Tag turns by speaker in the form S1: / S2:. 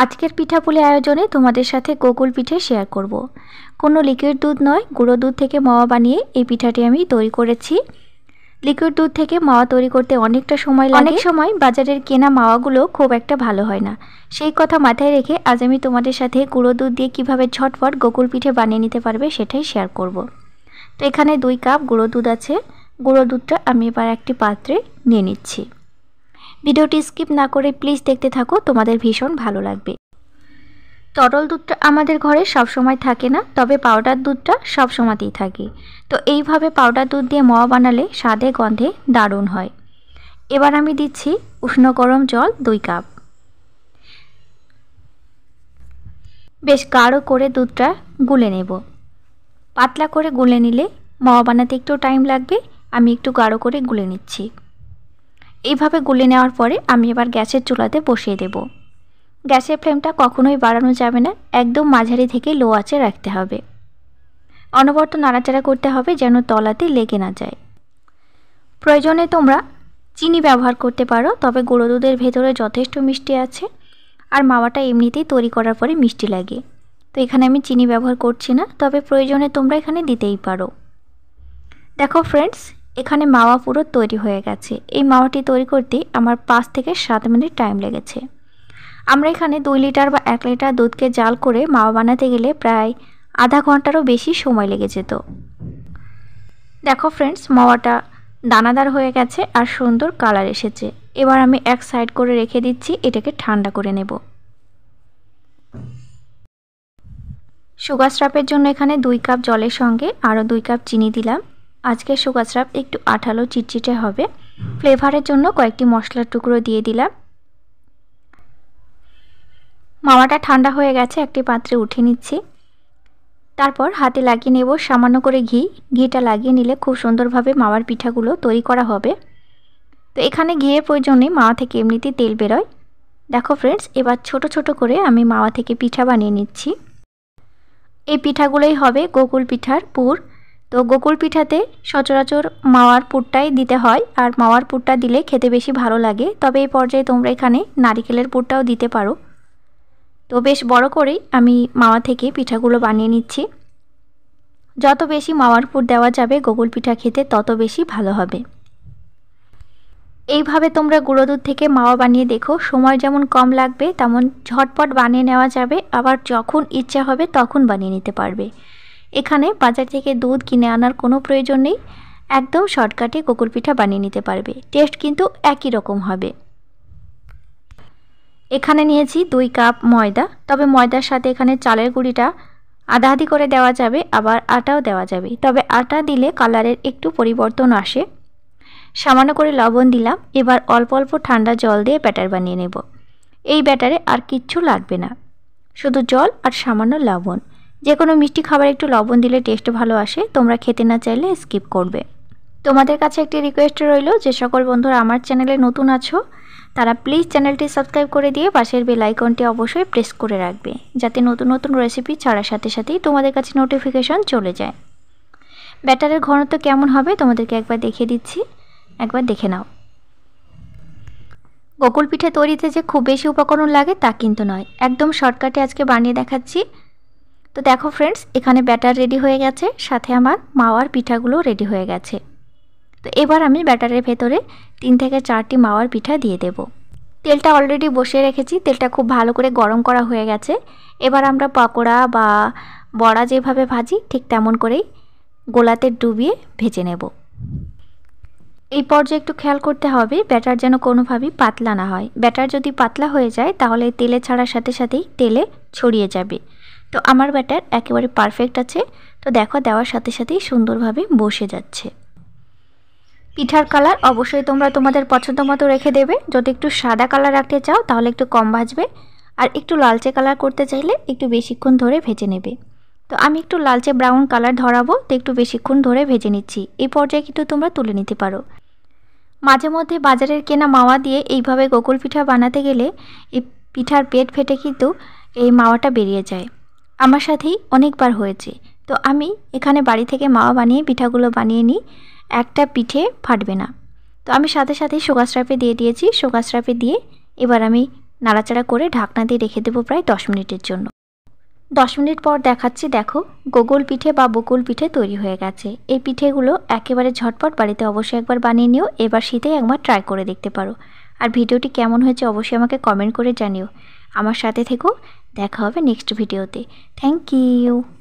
S1: আজকের পিঠাপুলি আয়োজনে তোমাদের সাথে গোকুল পিঠে শেয়ার করব। কোনো লিকুইড দুধ নয়, গুঁড়ো দুধ থেকে মাওয়া বানিয়ে এই পিঠাটি আমি তৈরি করেছি। লিকুইড দুধ থেকে মাওয়া তৈরি করতে অনেকটা সময় লাগে। অনেক সময় বাজারের কেনা মাওয়াগুলো খুব একটা ভালো হয় না। সেই কথা মাথায় রেখে আজ আমি তোমাদের সাথে গুঁড়ো দুধ দিয়ে কিভাবে ঝটপট গোকুল পিঠে বানিয়ে নিতে পারবে সেটাই শেয়ার করব। তো এখানে 2 কাপ গুঁড়ো দুধ আছে। গুঁড়ো দুধটা আমি এবার একটি পাত্রে নিয়ে নিচ্ছি। ভিডিওটি স্কিপ না করে প্লিজ দেখতে থাকো, তোমাদের ভীষণ ভালো লাগবে। তরল দুধটা আমাদের ঘরে সব সময় থাকে না, তবে পাউডার দুধটা সব সময়তেই থাকে। তো এইভাবে পাউডার দুধ দিয়ে মাওয়া বানালে স্বাদে গন্ধে দারুণ হয়। এবার আমি দিচ্ছি উষ্ণ গরম জল 2 কাপ। বেশ গাঢ় করে দুধটা গুলে নেব। পাতলা করে গুলে নিলে মাওয়া বানাতে একটু টাইম লাগবে, আমি একটু গাঢ় করে গুলে নিচ্ছি। এইভাবে গুলে নেওয়ার পরে আমি এবার গ্যাসের চুলাতে বসিয়ে দেব। গ্যাসের ফ্লেমটা কখনোই বাড়ানো যাবে না, একদম মাঝারি থেকে লো আঁচে রাখতে হবে। অনবরত নাড়াচাড়া করতে হবে যেন তলাতে লেগে না যায়। প্রয়োজনে তোমরা চিনি ব্যবহার করতে পারো, তবে গুঁড়ো দুধের ভেতরে যথেষ্ট মিষ্টি আছে আর মাওয়াটা এমনিতেই তৈরি করার পরে মিষ্টি লাগে। তো এখানে আমি চিনি ব্যবহার করছি না, তবে প্রয়োজনে তোমরা এখানে দিতেই পারো। দেখো ফ্রেন্ডস, এখানে মাওয়া পুরো তৈরি হয়ে গেছে। এই মাওয়াটি তৈরি করতে আমার 5 থেকে 7 মিনিট টাইম লেগেছে। আমরা এখানে 2 লিটার বা 1 লিটার দুধকে জাল করে মাওয়া বানাতে গেলে প্রায় আধা ঘন্টারও বেশি সময় লেগে যেত। দেখো ফ্রেন্ডস, মাওয়াটা দানাদার হয়ে গেছে আর সুন্দর কালার এসেছে। এবার আমি এক সাইড করে রেখে দিচ্ছি, এটাকে ঠান্ডা করে নেব। সুগার সিরাপের জন্য এখানে 2 কাপ জলের সঙ্গে আরও 2 কাপ চিনি দিলাম। আজকে সুগার সিরাপ একটু আঠালো চিটচিটে হবে। ফ্লেভারের জন্য কয়েকটি মশলার টুকরো দিয়ে দিলাম। মাওয়াটা ঠান্ডা হয়ে গেছে, একটি পাত্রে উঠে নিচ্ছি। তারপর হাতে লাগিয়ে নেব সামান্য করে ঘি। ঘিটা লাগিয়ে নিলে খুব সুন্দরভাবে মাওয়ার পিঠাগুলো তৈরি করা হবে। তো এখানে ঘিয়ের প্রয়োজন নেই, মাওয়া থেকে এমনিতেই তেল বেরোয়। দেখো ফ্রেন্ডস, এবার ছোট ছোট করে আমি মাওয়া থেকে পিঠা বানিয়ে নিচ্ছি। এই পিঠাগুলোই হবে গোকুল পিঠার পুর। তো গোকুল পিঠাতে সচরাচর মাওয়ার পুরটাই দিতে হয়, আর মাওয়ার পুরটা দিলে খেতে বেশি ভালো লাগে। তবে এই পর্যায়ে তোমরা এখানে নারিকেলের পুরটাও দিতে পারো। তো বেশ বড় করেই আমি মাওয়া থেকে পিঠাগুলো বানিয়ে নিচ্ছি। যত বেশি মাওয়ার পুর দেওয়া যাবে গোকুল পিঠা খেতে তত বেশি ভালো হবে। এইভাবে তোমরা গুঁড়ো দুধ থেকে মাওয়া বানিয়ে দেখো, সময় যেমন কম লাগবে তেমন ঝটপট বানিয়ে নেওয়া যাবে। আবার যখন ইচ্ছা হবে তখন বানিয়ে নিতে পারবে। এখানে বাজার থেকে দুধ কিনে আনার কোনো প্রয়োজন নেই, একদম শর্টকাটে গোকুল পিঠা বানিয়ে নিতে পারবে। টেস্ট কিন্তু একই রকম হবে। এখানে নিয়েছি 2 কাপ ময়দা, তবে ময়দার সাথে এখানে চালের গুঁড়িটা আধা আধি করে দেওয়া যাবে, আবার আটাও দেওয়া যাবে। তবে আটা দিলে কালারের একটু পরিবর্তন আসে। সামান্য করে লবণ দিলাম। এবার অল্প অল্প ঠান্ডা জল দিয়ে ব্যাটার বানিয়ে নেব। এই ব্যাটারে আর কিচ্ছু লাগবে না, শুধু জল আর সামান্য লবণ। যে কোনো মিষ্টি খাবার একটু লবণ দিলে টেস্ট ভালো আসে, তোমরা খেতে না চাইলে স্কিপ করবে। তোমাদের কাছে একটি রিকোয়েস্ট রইল, যে সকল বন্ধুরা আমার চ্যানেলে নতুন আছো তারা প্লিজ চ্যানেলটি সাবস্ক্রাইব করে দিয়ে পাশের বেল আইকনটি অবশ্যই প্রেস করে রাখবে, যাতে নতুন নতুন রেসিপি ছাড়ার সাথে সাথেই তোমাদের কাছে নোটিফিকেশন চলে যায়। ব্যাটারের ঘনত্ব কেমন হবে তোমাদেরকে একবার দেখিয়ে দিচ্ছি, একবার দেখে নাও। গোকুল পিঠে তৈরিতে যে খুব বেশি উপকরণ লাগে তা কিন্তু নয়, একদম শর্টকাটে আজকে বানিয়ে দেখাচ্ছি। তো দেখো ফ্রেন্ডস, এখানে ব্যাটার রেডি হয়ে গেছে, সাথে আমার মাওয়ার পিঠাগুলো রেডি হয়ে গেছে। তো এবার আমি ব্যাটারের ভেতরে 3 থেকে 4টি মাওয়ার পিঠা দিয়ে দেব। তেলটা অলরেডি বসিয়ে রেখেছি, তেলটা খুব ভালো করে গরম করা হয়ে গেছে। এবার আমরা পকোড়া বা বড়া যেভাবে ভাজি ঠিক তেমন করেই গোলাতে ডুবিয়ে ভেজে নেব। এই পর্যায়ে একটু খেয়াল করতে হবে ব্যাটার যেন কোনোভাবেই পাতলা না হয়। ব্যাটার যদি পাতলা হয়ে যায় তাহলে তেলে ছাড়ার সাথে সাথেই তেলে ছড়িয়ে যাবে। তো আমার ব্যাটার একেবারে পারফেক্ট আছে। তো দেখো, দেওয়ার সাথে সাথেই সুন্দরভাবে বসে যাচ্ছে। পিঠার কালার অবশ্যই তোমরা তোমাদের পছন্দ মতো রেখে দেবে। যদি একটু সাদা কালার রাখতে চাও তাহলে একটু কম ভাজবে, আর একটু লালচে কালার করতে চাইলে একটু বেশিক্ষণ ধরে ভেজে নেবে। তো আমি একটু লালচে ব্রাউন কালার ধরাবো, তো একটু বেশিক্ষণ ধরে ভেজে নিচ্ছি। এই পর্যায়ে কিন্তু তোমরা তুলে নিতে পারো। মাঝে মধ্যে বাজারের কেনা মাওয়া দিয়ে এইভাবে গোকুল পিঠা বানাতে গেলে এই পিঠার পেট ফেটে কিন্তু এই মাওয়াটা বেরিয়ে যায়। আমার সাথেই অনেকবার হয়েছে। তো আমি এখানে বাড়ি থেকে মাওয়া বানিয়ে পিঠাগুলো বানিয়ে নিই, একটা পিঠে ফাটবে না। তো আমি সাথে সাথেই সুগার সিরাপে দিয়ে দিয়েছি। সুগার সিরাপে দিয়ে এবার আমি নাড়াচাড়া করে ঢাকনা দিয়ে রেখে দেবো প্রায় 10 মিনিটের জন্য। 10 মিনিট পর দেখাচ্ছি, দেখো গোগল পিঠে বা বকুল পিঠে তৈরি হয়ে গেছে। এই পিঠেগুলো একেবারে ঝটপট, বাড়িতে অবশ্যই একবার বানিয়ে নিও। এবার শীতেই একবার ট্রাই করে দেখতে পারো। আর ভিডিওটি কেমন হয়েছে অবশ্যই আমাকে কমেন্ট করে জানিও। আমার সাথে থেকো, দেখা হবে নেক্সট ভিডিওতে। Thank you.